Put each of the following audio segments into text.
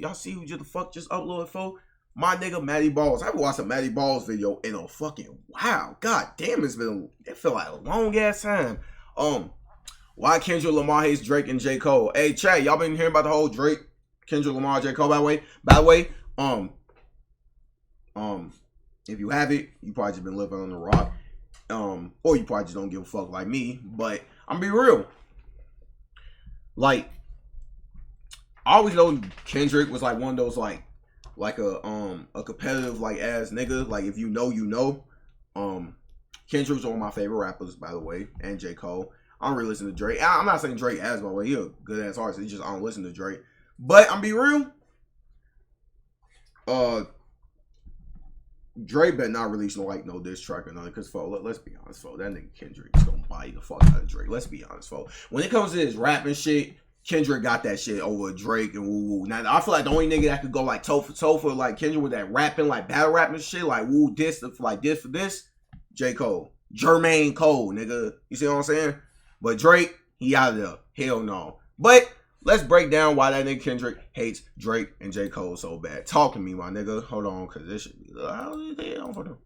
Y'all see who just the fuck just uploaded, folks? My nigga Matty Balls. I haven't watched a Matty Balls video in a fucking wow. God damn, it felt like a long ass time. Why Kendrick Lamar hates Drake and J. Cole? Hey, Chad, y'all been hearing about the whole Drake, Kendrick Lamar, J. Cole, by the way? If you have it, you probably just been living on the rock. Or you probably just don't give a fuck like me. But I'm gonna be real. Like, I always know Kendrick was like one of those like a competitive like ass nigga. Like if you know, you know. Kendrick was one of my favorite rappers, by the way, and J. Cole. I don't really listen to Drake. I'm not saying Drake as, by the way. He's a good ass artist. It's just I don't listen to Drake. But I'm be real. Drake better not release no diss track or nothing. Cause let's be honest, folks. That nigga Kendrick is gonna buy the fuck out of Drake. Let's be honest, folks. When it comes to his rapping shit, Kendrick got that shit over Drake and woo woo. Now I feel like the only nigga that could go like toe for toe for like Kendrick with that rapping, like battle rapping shit, like woo this like this for this, J. Cole. Jermaine Cole, nigga. You see what I'm saying? But Drake, he out of there. Hell no. But let's break down why that nigga Kendrick hates Drake and J. Cole so bad. Talk to me, my nigga. Hold on, cause this should be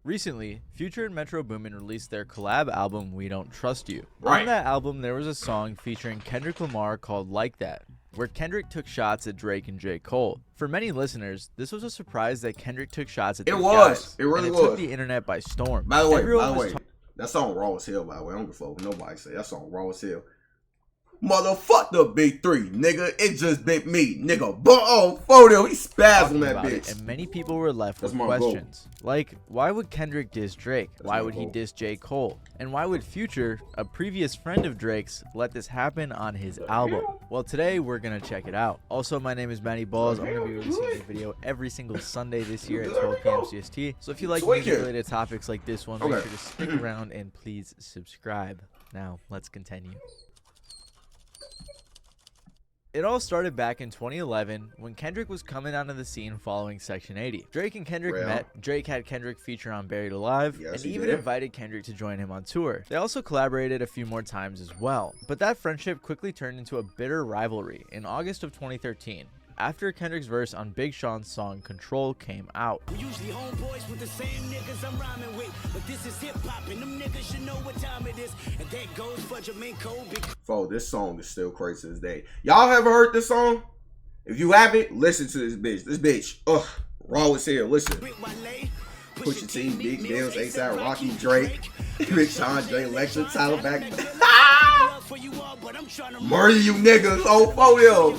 Recently, Future and Metro Boomin released their collab album We Don't Trust You. Right. On that album, there was a song featuring Kendrick Lamar called Like That, where Kendrick took shots at Drake and J. Cole. For many listeners, this was a surprise that Kendrick took shots at these guys. It really and was. It took the internet by storm. By the way, that song raw as hell, by the way. I don't give a fuck what nobody say. That song raw as hell. Motherfuck the big three, nigga. It just bit me, nigga. But photo, he spazzed on that bitch. And many people were left with questions. Like, why would Kendrick diss Drake? Why would he diss J. Cole? And why would Future, a previous friend of Drake's, let this happen on his album? Well, today we're gonna check it out. Also, my name is Matty Balls. I'm gonna be releasing a video every single Sunday this year at 12 p.m. CST. So if you like music-related topics like this one, make sure to stick around and please subscribe. Now, let's continue. It all started back in 2011 when Kendrick was coming onto the scene following Section 80. Drake and Kendrick met. Drake had Kendrick feature on Buried Alive and even invited Kendrick to join him on tour. They also collaborated a few more times as well. But that friendship quickly turned into a bitter rivalry in August of 2013. After Kendrick's verse on Big Sean's song Control came out. We usually homeboys with the same niggas I'm rhyming with, but this is hip hop and them niggas should know what time it is, and that goes for Jermaine Cole. Folks, this song is still crazy to this day. Y'all ever heard this song? If you haven't, listen to this bitch. This bitch, raw as hell. Listen. Pusha T, Big Bills, ASAP, Rocky, Drake, Big Sean, Jay Lecture, Tyler back. Murder you niggas, photo.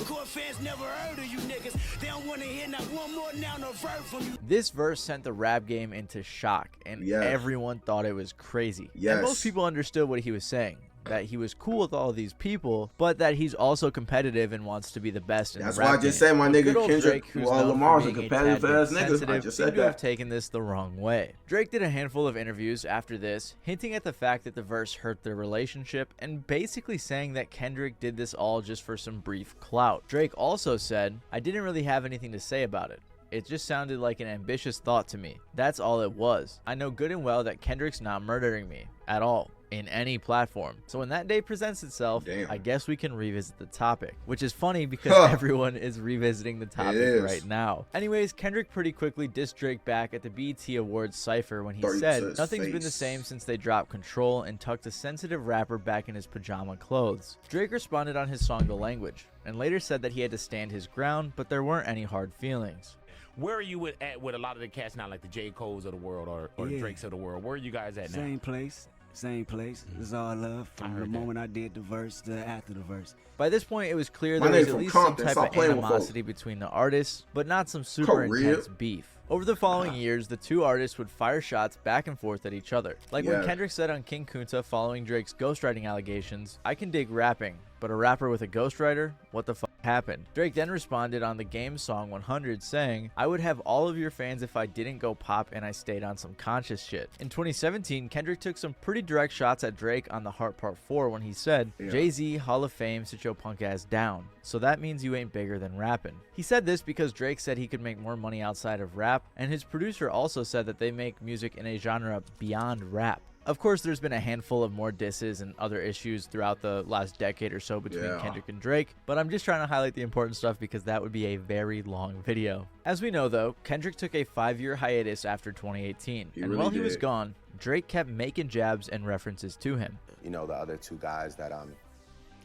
This verse sent the rap game into shock, and everyone thought it was crazy. And most people understood what he was saying, that he was cool with all of these people, but that he's also competitive and wants to be the best in the rap game. That's why I just said my nigga Kendrick Lamar's a competitive ass nigga. I just said to have taken this the wrong way. Drake did a handful of interviews after this, hinting at the fact that the verse hurt their relationship and basically saying that Kendrick did this all just for some brief clout. Drake also said, "I didn't really have anything to say about it. It just sounded like an ambitious thought to me. That's all it was. I know good and well that Kendrick's not murdering me at all in any platform. So when that day presents itself, I guess we can revisit the topic." Which is funny because everyone is revisiting the topic right now. Anyways, Kendrick pretty quickly dissed Drake back at the BET Awards cypher when he said nothing's been the same since they dropped Control and tucked a sensitive rapper back in his pajama clothes. Drake responded on his song The Language and later said that he had to stand his ground, but there weren't any hard feelings. Where are you at with a lot of the cats now, like the J. Coles of the world or the Drakes of the world? Where are you guys at now? Same place. It's all love from the moment I did the verse to after the verse. By this point, it was clear there was at least some type of animosity between the artists, but not some super intense beef. Over the following years, the two artists would fire shots back and forth at each other. Like when Kendrick said on King Kunta following Drake's ghostwriting allegations, "I can dig rapping, but a rapper with a ghostwriter? What the fuck happened?" Drake then responded on the Game song 100 saying, "I would have all of your fans if I didn't go pop and I stayed on some conscious shit." In 2017, Kendrick took some pretty direct shots at Drake on The Heart Part 4 when he said, "Jay-Z, Hall of Fame, sit your punk ass down. So that means you ain't bigger than rapping." He said this because Drake said he could make more money outside of rap, and his producer also said that they make music in a genre beyond rap. Of course, there's been a handful of more disses and other issues throughout the last decade or so between Kendrick and Drake, but I'm just trying to highlight the important stuff because that would be a very long video. As we know though, Kendrick took a 5-year hiatus after 2018, and while he was gone, Drake kept making jabs and references to him. You know, the other two guys that I'm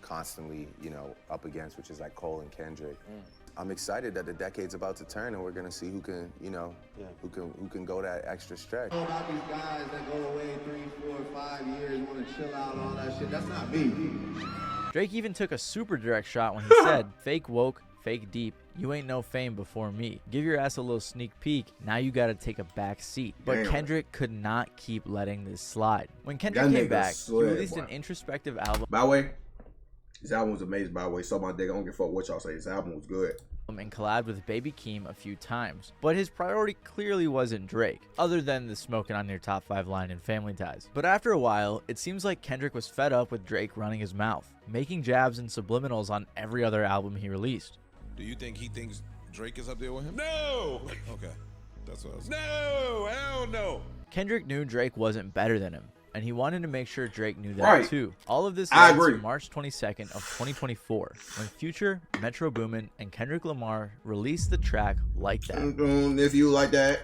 constantly, you know, up against, which is like Cole and Kendrick. I'm excited that the decade's about to turn and we're gonna see who can, you know, who can go that extra stretch. About these guys that go away 3, 4, 5 years, want to chill out, all that shit. That's not me. Drake even took a super direct shot when he said, "Fake woke, fake deep. You ain't no fame before me. Give your ass a little sneak peek. Now you gotta take a back seat." But Kendrick could not keep letting this slide. When Kendrick came back, he released an introspective album. By the way, this album was amazing, by the way. So my dick, I don't give a fuck what y'all say. This album was good. And collabed with Baby Keem a few times. But his priority clearly wasn't Drake, other than the smoking on your top 5 line in Family Ties. But after a while, it seems like Kendrick was fed up with Drake running his mouth, making jabs and subliminals on every other album he released. Do you think he thinks Drake is up there with him? No! Okay. That's what I was saying. No! Hell no! Kendrick knew Drake wasn't better than him, and he wanted to make sure Drake knew that too. All of this led to March 22nd of 2024, when Future, Metro Boomin, and Kendrick Lamar released the track Like That. If you like that,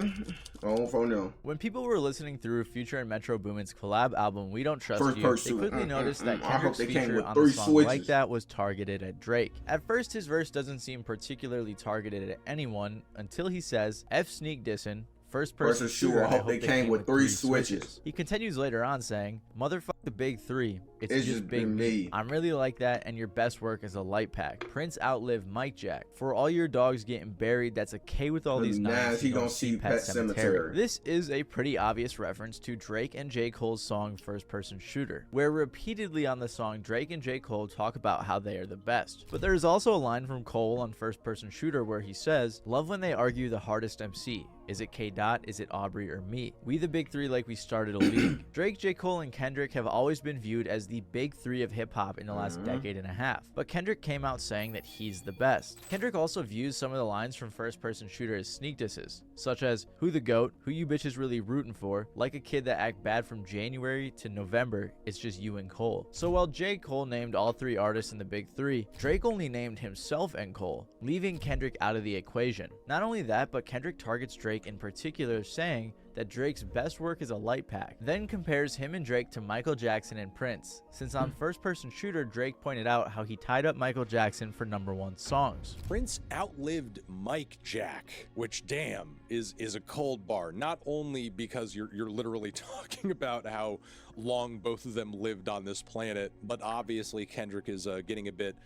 for no. When people were listening through Future and Metro Boomin's collab album We Don't Trust You, they quickly noticed that Kendrick's feature on the song Like That was targeted at Drake. At first, his verse doesn't seem particularly targeted at anyone until he says, "F sneak dissin', first person shooter, I hope they came with 3 switches." He continues later on saying, "Motherfuck the big 3. It's just big me. I'm really like that, and your best work is a light pack. Prince outlived Mike Jack. For all your dogs getting buried, that's a K with all these knives. He gonna see Pet Cemetery." This is a pretty obvious reference to Drake and J. Cole's song First Person Shooter, where repeatedly on the song, Drake and J. Cole talk about how they are the best. But there is also a line from Cole on First Person Shooter where he says, "Love when they argue the hardest MC. Is it K. Dot? Is it Aubrey or me? We the big 3 like we started a league." Drake, J. Cole, and Kendrick have always been viewed as the big 3 of hip-hop in the last decade and a half, but Kendrick came out saying that he's the best. Kendrick also views some of the lines from First Person Shooter as sneak disses, such as, "Who the GOAT? Who you bitches really rooting for? Like a kid that act bad from January to November, it's just you and Cole." So while J. Cole named all 3 artists in the big 3, Drake only named himself and Cole, leaving Kendrick out of the equation. Not only that, but Kendrick targets Drake in particular, saying that Drake's best work is a light pack, then compares him and Drake to Michael Jackson and Prince, since on First Person Shooter, Drake pointed out how he tied up Michael Jackson for #1 songs. Prince outlived Mike Jack, which damn is a cold bar, not only because you're literally talking about how long both of them lived on this planet, but obviously Kendrick is getting a bit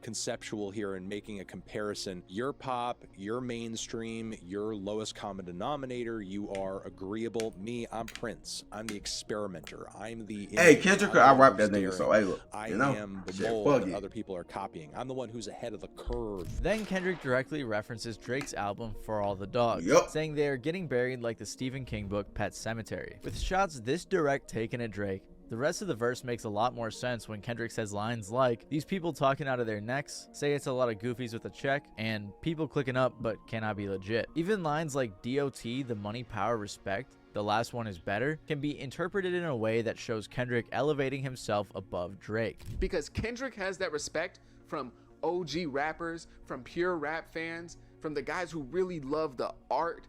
conceptual here and making a comparison. Your pop, your mainstream, your lowest common denominator, you are agreeable. Me, I'm Prince. I'm the experimenter. I'm the Kendrick, I rap that nigga, so hey look, I am the mold that other people are copying. I'm the one who's ahead of the curve. Then Kendrick directly references Drake's album For All the Dogs, saying they are getting buried like the Stephen King book Pet Cemetery. With shots this direct taken at Drake, the rest of the verse makes a lot more sense when Kendrick says lines like, "These people talking out of their necks say it's a lot of goofies with a check," and "people clicking up but cannot be legit." Even lines like "DOT, the money, power, respect, the last one is better," can be interpreted in a way that shows Kendrick elevating himself above Drake. Because Kendrick has that respect from OG rappers, from pure rap fans, from the guys who really love the art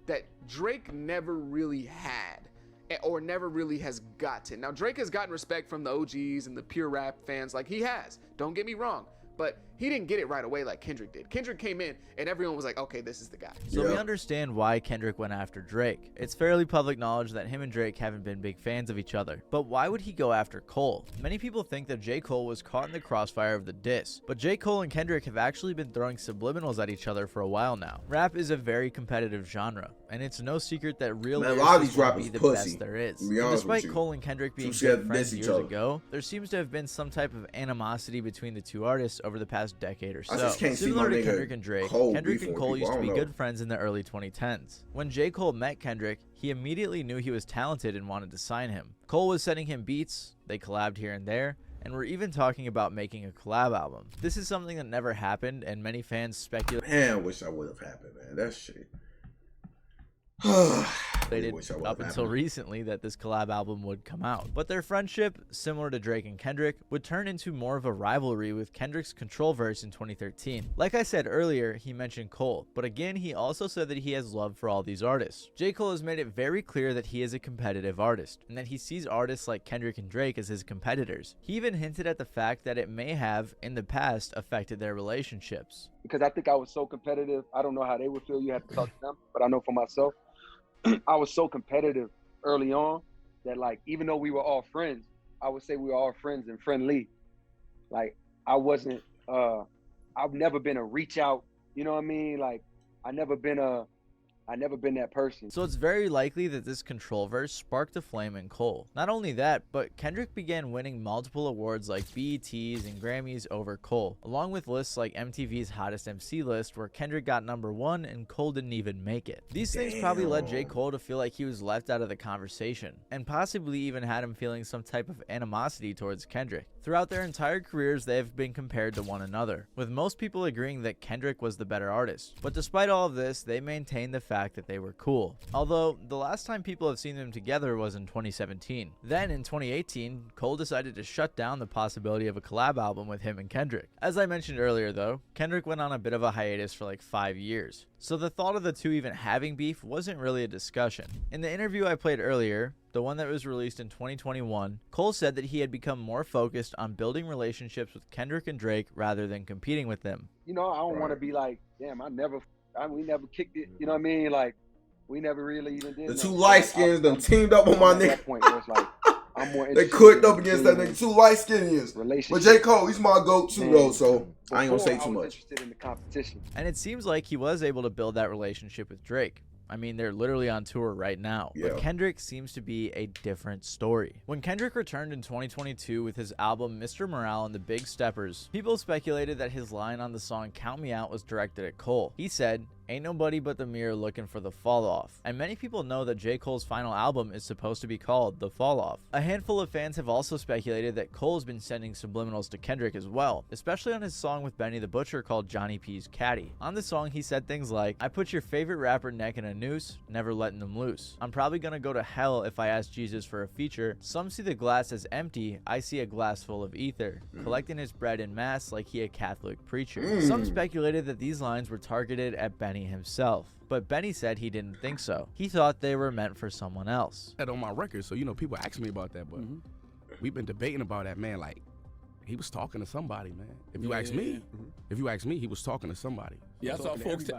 that Drake never really had, or never really has gotten. Now, Drake has gotten respect from the OGs and the pure rap fans, like he has. Don't get me wrong. But he didn't get it right away like Kendrick did. Kendrick came in and everyone was like, okay, this is the guy. So we understand why Kendrick went after Drake. It's fairly public knowledge that him and Drake haven't been big fans of each other. But why would he go after Cole? Many people think that J. Cole was caught in the crossfire of the diss. But J. Cole and Kendrick have actually been throwing subliminals at each other for a while now. Rap is a very competitive genre, and it's no secret that real lyricists will be the best there is. And despite Cole and Kendrick being good friends years ago, there seems to have been some type of animosity between the 2 artists over the past decade or so. Similar to Kendrick and Drake, Kendrick and Cole used to be good friends in the early 2010s. When J. Cole met Kendrick, he immediately knew he was talented and wanted to sign him. Cole was sending him beats, they collabed here and there, and we're even talking about making a collab album. This is something that never happened, and many fans speculate. Man, I wish I would have happened, man. That shit. They wish I would've up until happened. recently that this collab album would come out. But their friendship, similar to Drake and Kendrick, would turn into more of a rivalry with Kendrick's Control verse in 2013. Like I said earlier, he mentioned Cole, but again, he also said that he has love for all these artists. J. Cole has made it very clear that he is a competitive artist, and that he sees artists like Kendrick and Drake as his competitors. He even hinted at the fact that it may have, in the past, affected their relationships. Because I think I was so competitive. I don't know how they would feel. You have to talk to them, but I know for myself, I was so competitive early on that, like, even though we were all friends, I would say we were all friends and friendly. Like, I've never been a reach out, you know what I mean? Like, I never been that person. So it's very likely that this Control verse sparked a flame in Cole. Not only that, but Kendrick began winning multiple awards like BETs and Grammys over Cole, along with lists like MTV's Hottest MC list, where Kendrick got #1 and Cole didn't even make it. These things probably led J. Cole to feel like he was left out of the conversation, and possibly even had him feeling some type of animosity towards Kendrick. Throughout their entire careers, they have been compared to one another, with most people agreeing that Kendrick was the better artist. But despite all of this, they maintain the fact that they were cool. Although, the last time people have seen them together was in 2017. Then, in 2018, Cole decided to shut down the possibility of a collab album with him and Kendrick. As I mentioned earlier though, Kendrick went on a bit of a hiatus for like 5 years. So the thought of the two even having beef wasn't really a discussion. In the interview I played earlier, the one that was released in 2021, Cole said that he had become more focused on building relationships with Kendrick and Drake rather than competing with them. You know, I don't want to be like, damn, we never kicked it. You know what I mean? Like, we never really even did. The two light skins done teamed up on my at nigga. that point, where it's like, I'm more They interested cooked in up against that being nigga. Two light skins. But J. Cole, he's my go-to though, so I ain't gonna say too much. Interested in the competition. And it seems like he was able to build that relationship with Drake. I mean, they're literally on tour right now. Yeah. But Kendrick seems to be a different story. When Kendrick returned in 2022 with his album Mr. Morale and the Big Steppers, people speculated that his line on the song Count Me Out was directed at Cole. He said, "Ain't nobody but the mirror looking for the fall off." And many people know that J. Cole's final album is supposed to be called The Fall Off. A handful of fans have also speculated that Cole's been sending subliminals to Kendrick as well, especially on his song with Benny the Butcher called Johnny P's Caddy. On the song, he said things like, "I put your favorite rapper neck in a noose, never letting them loose. I'm probably gonna go to hell if I ask Jesus for a feature. Some see the glass as empty, I see a glass full of ether. Collecting his bread in mass like he a Catholic preacher." Some speculated that these lines were targeted at Benny himself, but Benny said he didn't think so. He thought they were meant for someone else. That on my record, so you know people ask me about that, but we've been debating about that, man. Like, he was talking to somebody, man. If you ask me, he was talking to somebody. Yeah, I saw folks.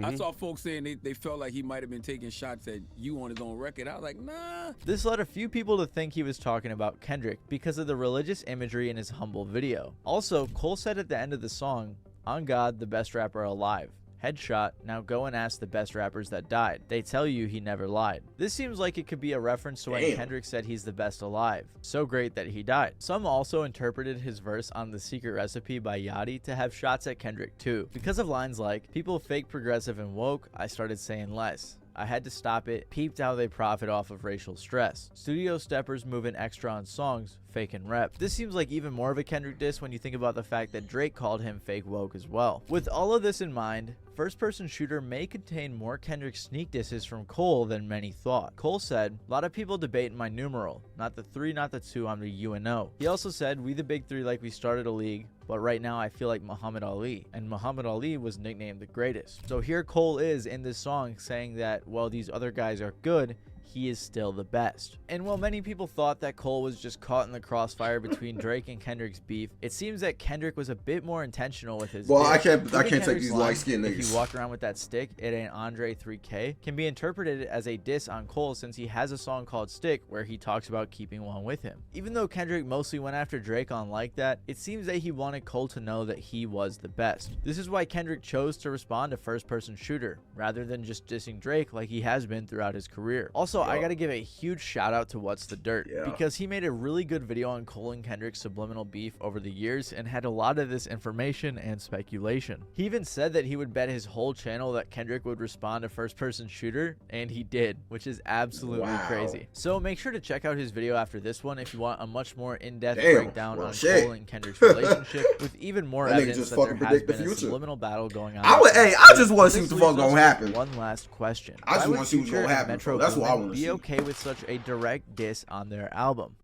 I saw folks saying they felt like he might have been taking shots at you on his own record. I was like, nah. This led a few people to think he was talking about Kendrick because of the religious imagery in his humble video. Also, Cole said at the end of the song, "On God, the best rapper alive. Headshot, now go and ask the best rappers that died. They tell you he never lied." This seems like it could be a reference to when Kendrick said he's the best alive. So great that he died. Some also interpreted his verse on The Secret Recipe by Yachty to have shots at Kendrick too, because of lines like, "People fake progressive and woke, I started saying less. I had to stop it, peeped how they profit off of racial stress. Studio steppers moving extra on songs, fake and rep." This seems like even more of a Kendrick diss when you think about the fact that Drake called him fake woke as well. With all of this in mind, First Person Shooter may contain more Kendrick sneak disses from Cole than many thought. Cole said, "A lot of people debate my numeral, not the 3, not the 2, I'm the UNO." He also said, "We the big 3 like we started a league, but right now I feel like Muhammad Ali, and Muhammad Ali was nicknamed the greatest." So here Cole is in this song saying that while these other guys are good, he is still the best. And while many people thought that Cole was just caught in the crossfire between Drake and Kendrick's beef, it seems that Kendrick was a bit more intentional with his Well, diss. I can't Kendrick's take these line, light-skinned "If niggas." you walk around with that stick, it ain't Andre 3K," can be interpreted as a diss on Cole since he has a song called Stick where he talks about keeping one with him. Even though Kendrick mostly went after Drake on Like That, it seems that he wanted Cole to know that he was the best. This is why Kendrick chose to respond to First Person Shooter, rather than just dissing Drake like he has been throughout his career. Also, Also, I gotta give a huge shout out to What's the Dirt, Yeah. because he made a really good video on Cole and Kendrick's subliminal beef over the years and had a lot of this information and speculation. He even said that he would bet his whole channel that Kendrick would respond to First Person Shooter, and he did, which is absolutely crazy. So make sure to check out his video after this one if you want a much more in-depth breakdown on Cole and Kendrick's relationship with even more evidence that there has been a subliminal battle going on. I just want to see what the fuck gonna happen. One last question. I just want to see what's gonna happen. Metro That's what I want to be see. okay with such a direct diss on their album?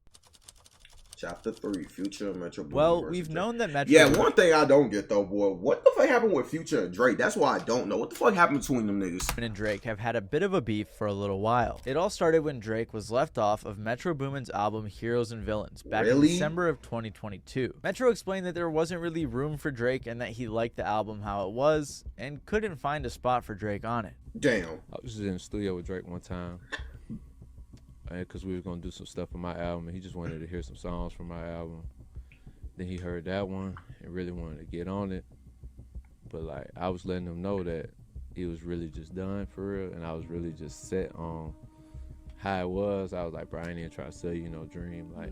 Chapter 3, Future and Metro Boomin Well, versus we've Drake. known that Metro... Yeah, one thing I don't get though, boy, what the fuck happened with Future and Drake? That's why I don't know. What the fuck happened between them niggas? And Drake have had a bit of a beef for a little while. It all started when Drake was left off of Metro Boomin's album Heroes and Villains back in December of 2022. Metro explained that there wasn't really room for Drake and that he liked the album how it was and couldn't find a spot for Drake on it. Damn. I was just in the studio with Drake one time because we were going to do some stuff on my album, and he just wanted to hear some songs from my album. Then he heard that one and really wanted to get on it. But, like, I was letting him know that it was really just done for real, and I was really just set on how it was. I was like, bro, I ain't even trying to sell you no dream. Like,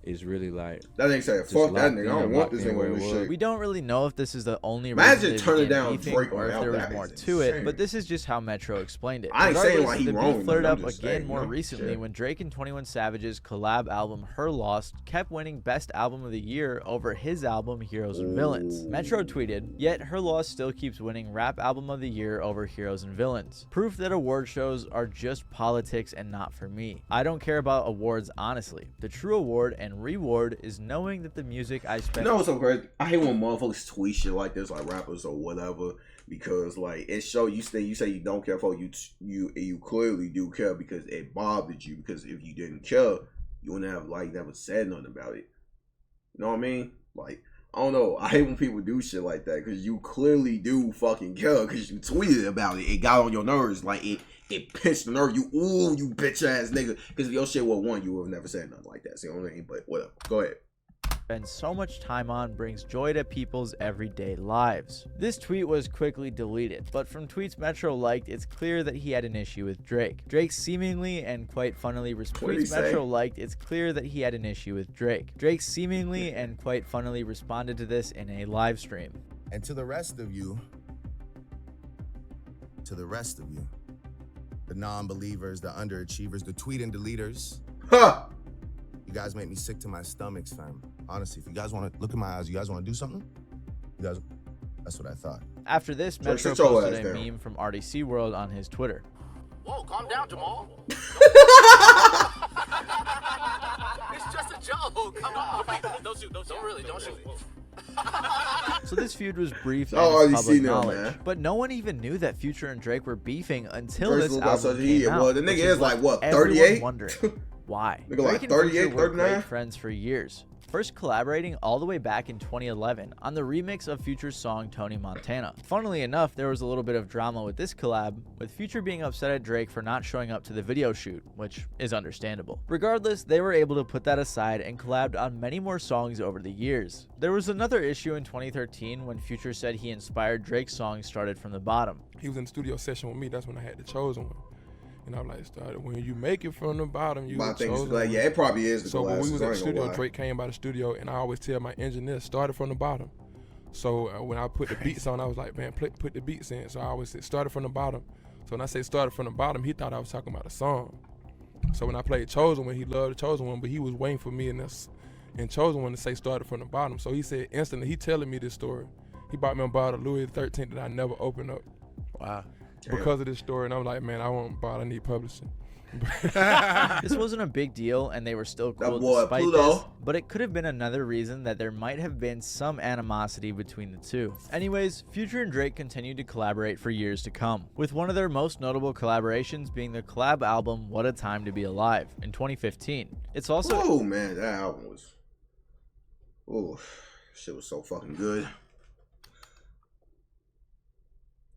it's really like... That nigga said, fuck that nigga. I don't want this nigga on this shit. We don't really know if this is the only Imagine reason turning they began down beefing Drake or on if there was that more is to it, insane. but this is just how Metro explained it. I ain't saying Regardless, like he the wrong, beef flared I'm up just again saying, more no, recently shit. when Drake and 21 Savage's collab album Her Lost kept winning Best Album of the Year over his album Heroes and Villains. Metro tweeted, yet Her Lost still keeps winning Rap Album of the Year over Heroes and Villains. Proof that award shows are just politics and not for me. I don't care about awards honestly. The true award and reward is knowing that the music I spent... You know what's so crazy? I hate when motherfuckers tweet shit like this, like rappers or whatever, because like it show you say you don't care for you clearly do care because it bothered you. Because if you didn't care, you wouldn't have like never said nothing about it. You know what I mean? Like I don't know. I hate when people do shit like that because you clearly do fucking care because you tweeted about it. It got on your nerves. Like it pinched the nerve. You bitch ass nigga. Because if your shit was one, you would have never said nothing like that. See what I mean? But whatever. Go ahead. Spend so much time on brings joy to people's everyday lives. This tweet was quickly deleted, but from tweets Metro liked, it's clear that he had an issue with Drake. Drake seemingly and quite funnily tweets Metro liked, it's clear that he had an issue with Drake. Drake seemingly and quite funnily responded to this in a live stream. And to the rest of you, the non-believers, the underachievers, the tweet and deleters, you guys make me sick to my stomach, fam. Honestly, if you guys want to look in my eyes, you guys want to do something? You guys, that's what I thought. After this, Metro posted a meme from RDC World on his Twitter. Whoa, calm down, Jamal. It's just a joke. Come on. Don't shoot. Don't shoot. So this feud was brief and already public seen it, knowledge, man. but no one even knew that Future and Drake were beefing until Drake's this got album such a came hit. out. Well, the nigga which is like, what, everyone 38? Wondering why. Nigga like Drake and 38, Future were 39? great friends for years. First collaborating all the way back in 2011 on the remix of Future's song Tony Montana. Funnily enough, there was a little bit of drama with this collab, with Future being upset at Drake for not showing up to the video shoot, which is understandable. Regardless, they were able to put that aside and collabed on many more songs over the years. There was another issue in 2013 when Future said he inspired Drake's song Started From the Bottom. He was in the studio session with me, that's when I had the Chosen one. And I'm like, started when you make it from the bottom, you My the thing is chosen like, one. yeah, it probably is the So when we glasses, was I at the ain't gonna studio, lie. Drake came by the studio, and I always tell my engineer, started from the bottom. So when I put the beats on, I was like, man, put the beats in. So I always said, started from the bottom. So when I say started from the bottom, he thought I was talking about a song. So when I played Chosen One, he loved the Chosen One, but he was waiting for me in Chosen One to say started from the bottom. So he said instantly, he telling me this story. He bought me a bottle of Louis XIII that I never opened up. Wow. Because of this story, and I'm like, man, I want a bottle, I need publishing. This wasn't a big deal and they were still cool despite this, but it could have been another reason that there might have been some animosity between the two. Anyways, Future and Drake continued to collaborate for years to come, with one of their most notable collaborations being the collab album What a Time to Be Alive in 2015. It's also... Oh man, that album was... Oh, shit was so fucking good.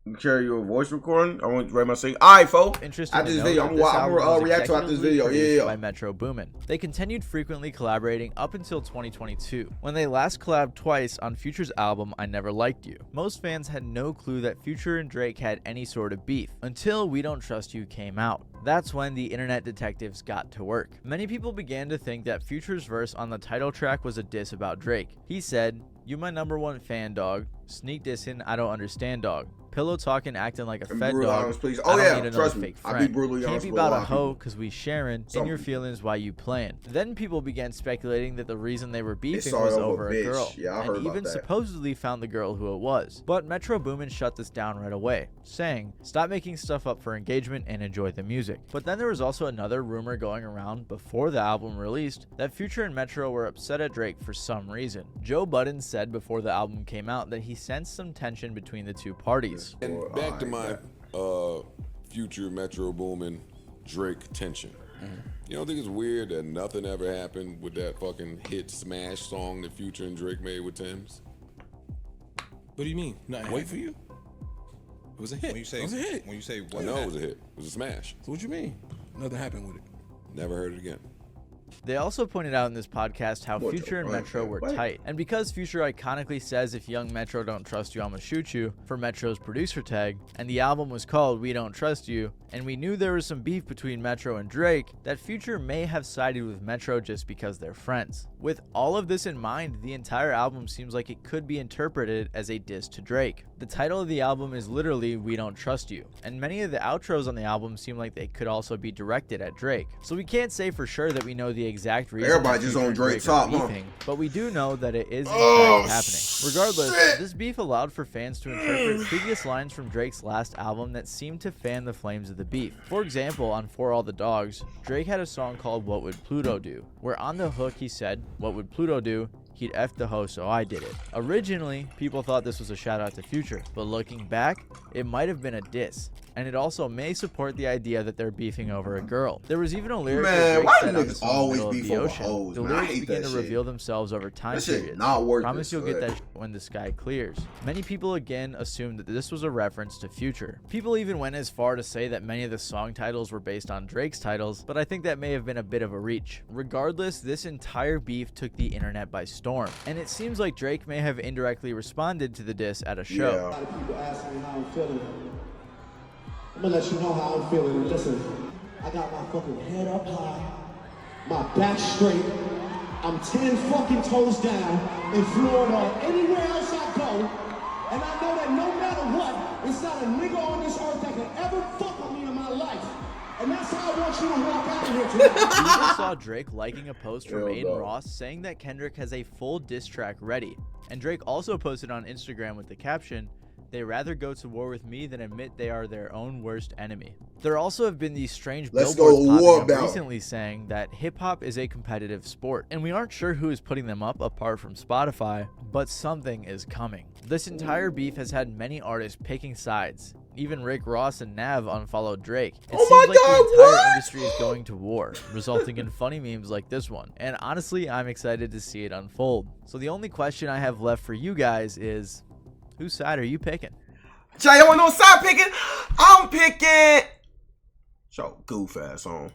You carry your voice recording. I want to write my sing. All right, folks. Interesting. After to this note video, that this I'm album gonna was react to after this executively video. produced Yeah. by Metro Boomin. They continued frequently collaborating up until 2022, when they last collabed twice on Future's album I Never Liked You. Most fans had no clue that Future and Drake had any sort of beef until We Don't Trust You came out. That's when the internet detectives got to work. Many people began to think that Future's verse on the title track was a diss about Drake. He said, "You my #1 fan, dog. Sneak dissing, I don't understand, dog. Pillow talking, acting like a fed dog. Honest, please. I Oh don't yeah, need another trust me. fake I friend. be brutally Can't honest be with a about lot a of hoe people. because we sharing. Some In your people. feelings, why you playing." Then people began speculating that the reason they were beefing started was over over a bitch. girl, Yeah, I heard and about even that. supposedly found the girl who it was. But Metro Boomin shut this down right away, saying, "Stop making stuff up for engagement and enjoy the music." But then there was also another rumor going around before the album released that Future and Metro were upset at Drake for some reason. Joe Budden said before the album came out that he sensed some tension between the two parties. And back to my Future, Metro Boomin, Drake tension. You don't think it's weird that nothing ever happened with that fucking hit smash song that Future and Drake made with Tim's? What do you mean? Nothing Wait for you. It was a hit. When you say, it was a hit. When you say what? I know it was a hit. It was a smash. So what you mean? Nothing happened with it. Never heard it again. They also pointed out in this podcast how What Future the- and Metro were what? tight. And because Future iconically says, "If young Metro don't trust you, I'ma shoot you," for Metro's producer tag, and the album was called We Don't Trust You, and we knew there was some beef between Metro and Drake, that Future may have sided with Metro just because they're friends. With all of this in mind, the entire album seems like it could be interpreted as a diss to Drake. The title of the album is literally We Don't Trust You, and many of the outros on the album seem like they could also be directed at Drake. So we can't say for sure that we know the exact reason Everybody that just Future on and Drake's Drake are top, huh? beefing, but we do know that it is in Oh, fact happening. Regardless, shit. this beef allowed for fans to interpret previous lines from Drake's last album that seemed to fan the flames of the beef. For example, on For All the Dogs, Drake had a song called What Would Pluto Do?, where on the hook he said, "What would Pluto do? He'd F the hoe, so I did it." Originally, people thought this was a shout out to Future, but looking back, it might have been a diss. And it also may support the idea that they're beefing over a girl. There was even a lyric Man, where Drake why said do on the niggas song always Middle of beef the over Ocean, hoes, the man? I lyrics hate begin that to shit. reveal themselves over time That shit periods. not worth Promise this, you'll get but- that when the sky clears. Many people again assumed that this was a reference to Future. People even went as far to say that many of the song titles were based on Drake's titles, but I think that may have been a bit of a reach. Regardless, this entire beef took the internet by storm, and it seems like Drake may have indirectly responded to the diss at a show. A lot of people ask me how I'm feeling. I'm gonna let you know how I'm feeling. And listen, I got my fucking head up high, my back straight. I'm 10 fucking toes down in Florida or anywhere else I go. And I know that no matter what, it's not a nigga on this earth that can ever fuck with me in my life. And that's how I want you to walk out of here tonight. We even saw Drake liking a post from Hell Aiden no. Ross saying that Kendrick has a full diss track ready. And Drake also posted on Instagram with the caption, "They rather go to war with me than admit they are their own worst enemy." There also have been these strange Let's billboards go popping war up about. recently saying that hip-hop is a competitive sport. And we aren't sure who is putting them up apart from Spotify, but something is coming. This entire beef has had many artists picking sides. Even Rick Ross and Nav unfollowed Drake. It Oh seems my like God, the entire what? industry is going to war, resulting in funny memes like this one. And honestly, I'm excited to see it unfold. So the only question I have left for you guys is, whose side are you picking? Jay, I want no side picking. I'm picking. Show goof ass on.